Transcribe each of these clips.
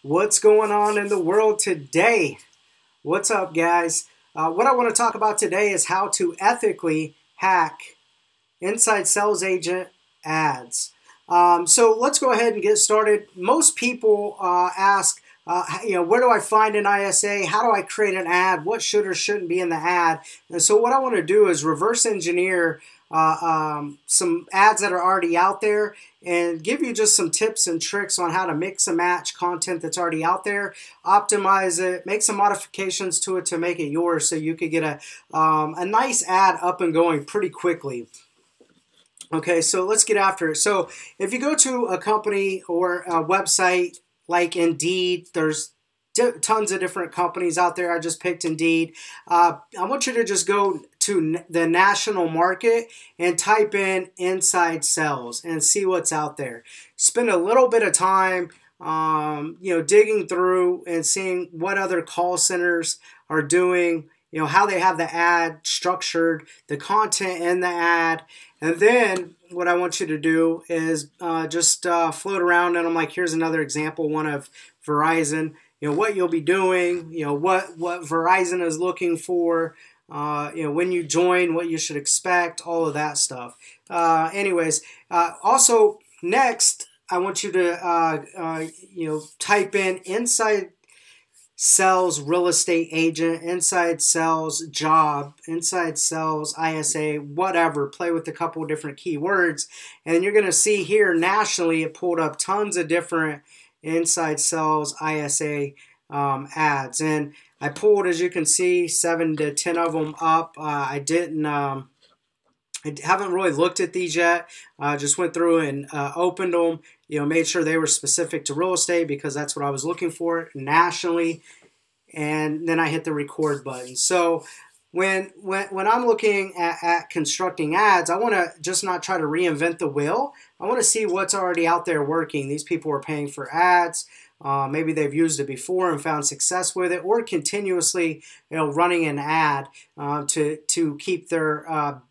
What's going on in the world today? What's up, guys? What I want to talk about today is how to ethically hack inside sales agent ads. So let's go ahead and get started. Most people ask, where do I find an ISA? How do I create an ad? What should or shouldn't be in the ad? And so what I want to do is reverse engineer some ads that are already out there and give you just some tips and tricks on how to mix and match content that's already out there, optimize it, make some modifications to it to make it yours so you could get a nice ad up and going pretty quickly. Okay, so let's get after it. So if you go to a company or a website like Indeed, there's tons of different companies out there. I just picked Indeed. I want you to just go to the national market and type in inside sales and see what's out there. Spend a little bit of time digging through and seeing what other call centers are doing, how they have the ad structured, the content in the ad. And then what I want you to do is just float around, and I'm like, here's another example, one of Verizon. What you'll be doing, what Verizon is looking for, when you join, what you should expect, all of that stuff. Also next, I want you to type in inside sales real estate agent, inside sales job, inside sales ISA, whatever. Play with a couple of different keywords, and you're going to see here nationally it pulled up tons of different inside sales ISA ads, and I pulled, as you can see, 7 to 10 of them up. I haven't really looked at these yet. Just went through and opened them. Made sure they were specific to real estate because that's what I was looking for nationally. And then I hit the record button. So when I'm looking at constructing ads, I want to just not try to reinvent the wheel. I want to see what's already out there working. These people are paying for ads. Maybe they've used it before and found success with it, or continuously, running an ad to keep their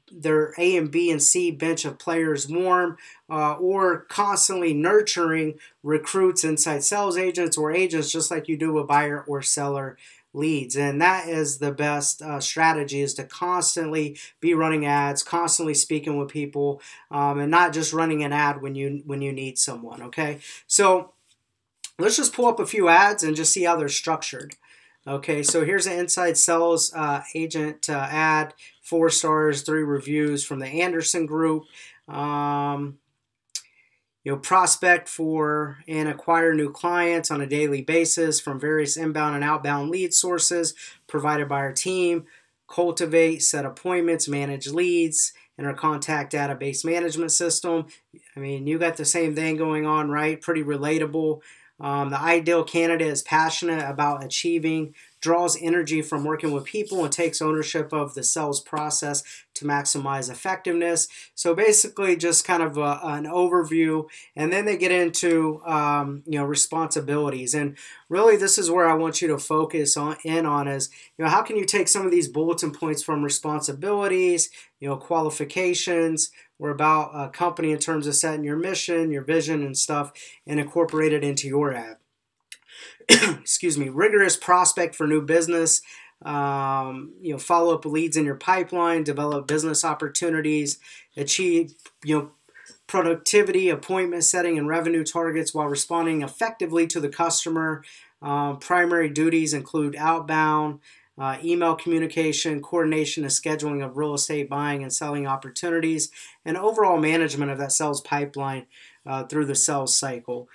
A and B and C bench of players warm, or constantly nurturing recruits, inside sales agents, or agents, just like you do with buyer or seller leads. And that is the best strategy, is to constantly be running ads, constantly speaking with people, and not just running an ad when you need someone. Okay, so let's just pull up a few ads and just see how they're structured. Okay, so here's an inside sales agent ad, 4 stars, 3 reviews from the Anderson Group. Prospect for and acquire new clients on a daily basis from various inbound and outbound lead sources provided by our team. Cultivate, set appointments, manage leads in our contact database management system. I mean, you got the same thing going on, right? Pretty relatable. The ideal candidate is passionate about achieving, draws energy from working with people, and takes ownership of the sales process to maximize effectiveness. So basically just kind of an overview, and then they get into responsibilities. And really this is where I want you to focus on is, how can you take some of these bulletin points from responsibilities, qualifications, or about a company in terms of setting your mission, your vision and stuff, and incorporate it into your ad. Excuse me. Rigorous prospect for new business. Follow up leads in your pipeline, develop business opportunities, achieve productivity, appointment setting, and revenue targets while responding effectively to the customer. Primary duties include outbound, email communication, coordination and scheduling of real estate buying and selling opportunities, and overall management of that sales pipeline through the sales cycle.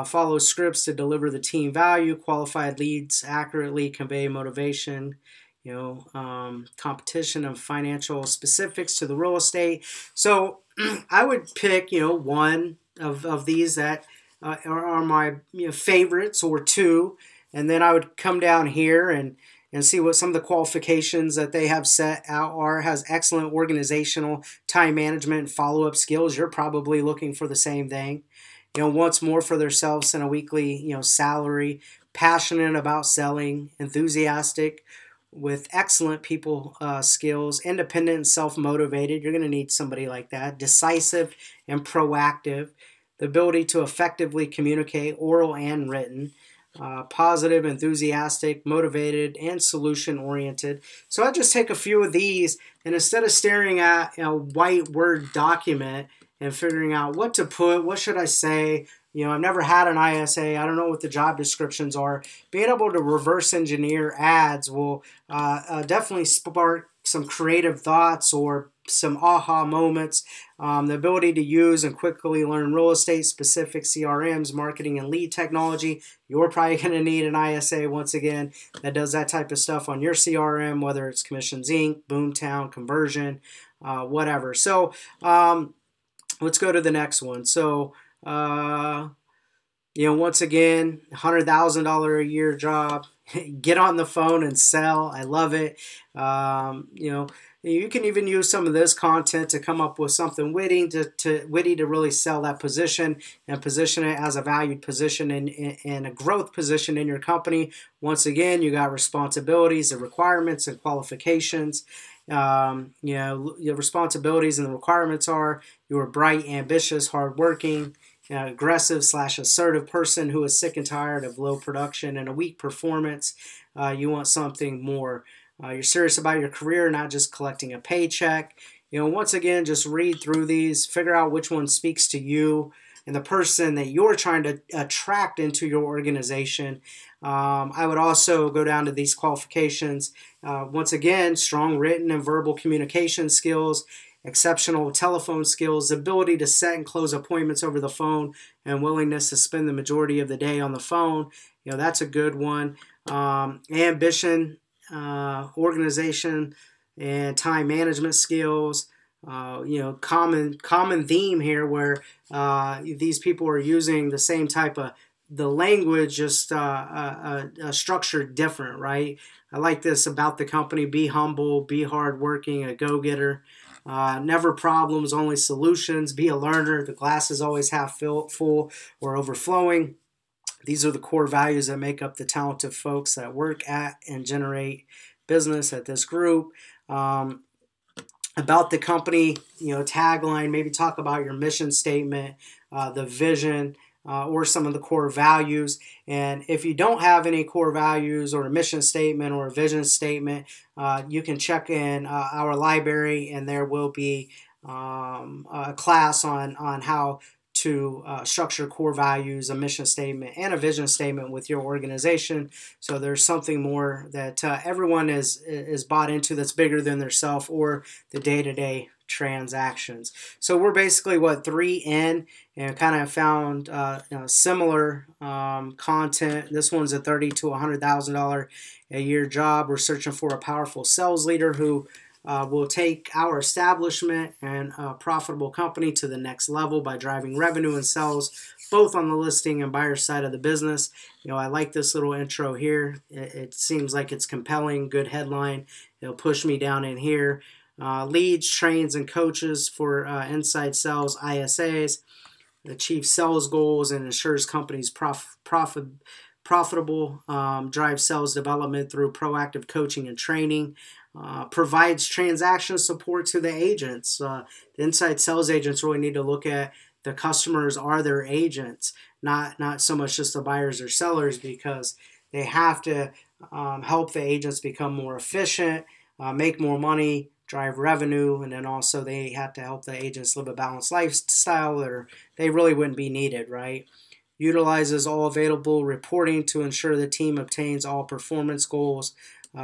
Follow scripts to deliver the team value, qualified leads accurately, convey motivation, competition and financial specifics to the real estate. So I would pick, one of these that are my favorites, or 2, and then I would come down here and see what some of the qualifications that they have set out are. Has excellent organizational, time management, and follow-up skills. You're probably looking for the same thing. Wants more for themselves than a weekly, salary. Passionate about selling, enthusiastic, with excellent people skills, independent and self-motivated. You're going to need somebody like that. Decisive and proactive. The ability to effectively communicate, oral and written. positive, enthusiastic, motivated, and solution-oriented. So I just take a few of these, and instead of staring at a white Word document and figuring out what to put, what should I say, I've never had an ISA. I don't know what the job descriptions are. Being able to reverse engineer ads will definitely spark some creative thoughts or some aha moments. The ability to use and quickly learn real estate specific CRMs, marketing and lead technology. You're probably going to need an ISA once again that does that type of stuff on your CRM, whether it's Commissions Inc., Boomtown, Conversion, whatever. So let's go to the next one. So once again, $100,000 a year job. Get on the phone and sell. I love it. You can even use some of this content to come up with something witty to really sell that position and position it as a valued position and a growth position in your company. Once again, you got responsibilities, the requirements, and qualifications. Your responsibilities and the requirements are you are bright, ambitious, hardworking, aggressive/assertive person who is sick and tired of low production and a weak performance. You want something more. You're serious about your career, not just collecting a paycheck. Once again, just read through these, figure out which one speaks to you and the person that you're trying to attract into your organization. I would also go down to these qualifications. Once again, strong written and verbal communication skills, exceptional telephone skills, ability to set and close appointments over the phone, and willingness to spend the majority of the day on the phone. That's a good one. Ambition, organization, and time management skills. Common theme here where these people are using the same type of the language, just structured different, right? I like this about the company: be humble, be hardworking, a go-getter. Never problems, only solutions. Be a learner. The glass is always half full or overflowing. These are the core values that make up the talented folks that work at and generate business at this group. About the company, tagline, maybe talk about your mission statement, the vision, or some of the core values. And if you don't have any core values or a mission statement or a vision statement, you can check in our library, and there will be a class on how to structure core values, a mission statement, and a vision statement with your organization. So there's something more that everyone is bought into that's bigger than themselves or the day-to-day transactions. So we're basically 3 in, and kind of found similar content. This one's a $30,000 to $100,000 a year job. We're searching for a powerful sales leader who will take our establishment and a profitable company to the next level by driving revenue and sales both on the listing and buyer side of the business. I like this little intro here. It seems like it's compelling, good headline. It'll push me down in here. Leads, trains, and coaches for inside sales ISAs, achieves sales goals, and ensures companies profitable, drive sales development through proactive coaching and training, provides transaction support to the agents. The inside sales agents really need to look at the customers are their agents, not so much just the buyers or sellers, because they have to help the agents become more efficient, make more money, drive revenue, and then also they have to help the agents live a balanced lifestyle, or they really wouldn't be needed, right? Utilizes all available reporting to ensure the team obtains all performance goals.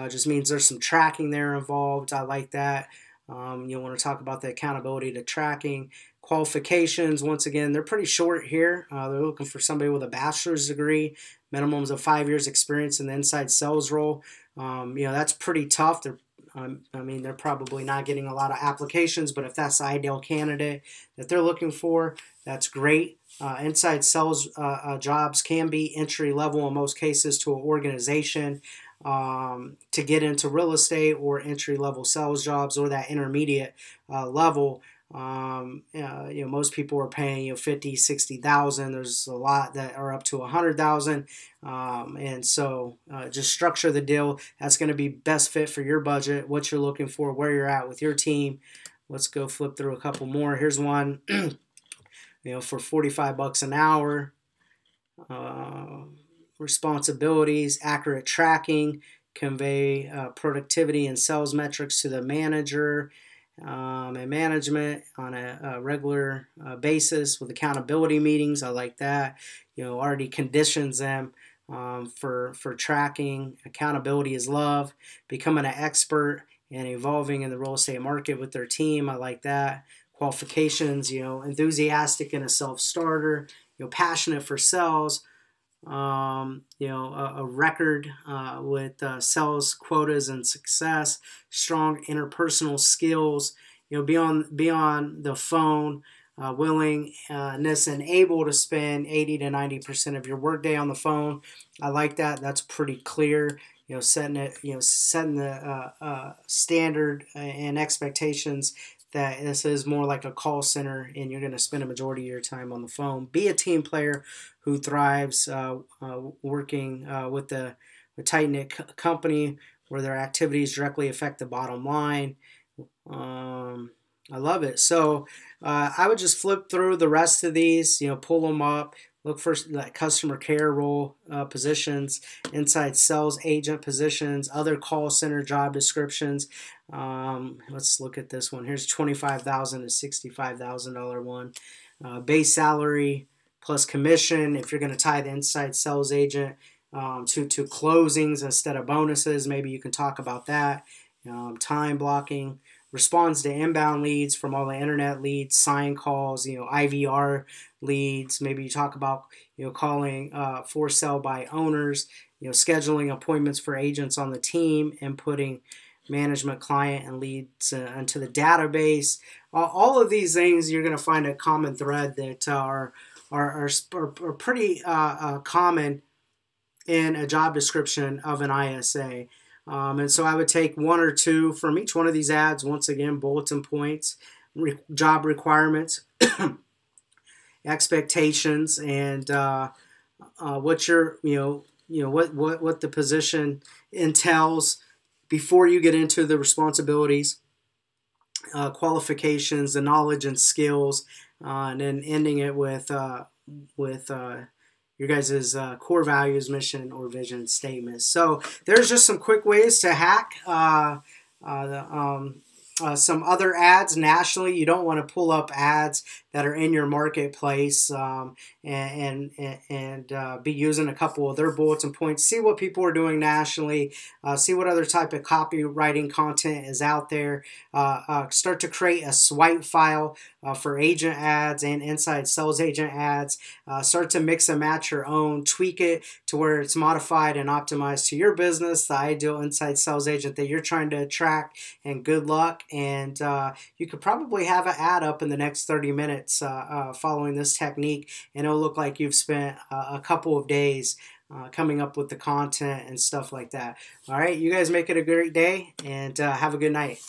Just means there's some tracking there involved. I like that. You'll want to talk about the accountability to tracking. Qualifications, once again, they're pretty short here. They're looking for somebody with a bachelor's degree, minimums of 5 years experience in the inside sales role. That's pretty tough. They're probably not getting a lot of applications, but if that's the ideal candidate that they're looking for, that's great. Inside sales jobs can be entry level in most cases to an organization to get into real estate, or entry level sales jobs, or that intermediate level. Most people are paying 50, 60,000. There's a lot that are up to 100,000, and so just structure the deal that's going to be best fit for your budget, what you're looking for, where you're at with your team. Let's go flip through a couple more. Here's one, for $45 an hour. responsibilities, accurate tracking, convey productivity and sales metrics to the manager and management on a regular basis with accountability meetings. I like that. Already conditions them for tracking. Accountability is love. Becoming an expert and evolving in the real estate market with their team. I like that. Qualifications, enthusiastic and a self-starter, passionate for sales, a record with sales quotas and success, strong interpersonal skills, beyond the phone, willingness and able to spend 80 to 90% of your workday on the phone. I like that. That's pretty clear. Setting the standard and expectations that this is more like a call center and you're going to spend a majority of your time on the phone. Be a team player who thrives working with a tight-knit company where their activities directly affect the bottom line. I love it. So I would just flip through the rest of these, pull them up. Look for customer care role positions, inside sales agent positions, other call center job descriptions. Let's look at this one. Here's $25,000 to $65,000 one. Base salary plus commission. If you're going to tie the inside sales agent to closings instead of bonuses, maybe you can talk about that. Time blocking. Responds to inbound leads from all the internet leads, sign calls, IVR leads. Maybe you talk about, calling for sell by owners, scheduling appointments for agents on the team, and putting management, client, and leads into the database. All of these things, you're going to find a common thread that are pretty common in a job description of an ISA. And so I would take one or two from each one of these ads. Once again, bulletin points, job requirements, expectations, and what your what the position entails before you get into the responsibilities, qualifications, the knowledge and skills, and then ending it with your guys' core values, mission, or vision statements. So there's just some quick ways to hack some other ads nationally. You don't want to pull up ads that are in your marketplace and be using a couple of their bulletin points. See what people are doing nationally. See what other type of copywriting content is out there. Start to create a swipe file for agent ads and inside sales agent ads. Start to mix and match your own. Tweak it to where it's modified and optimized to your business, the ideal inside sales agent that you're trying to attract, and good luck. And you could probably have an ad up in the next 30 minutes following this technique, and it'll look like you've spent a couple of days coming up with the content and stuff like that. All right, you guys make it a great day, and have a good night.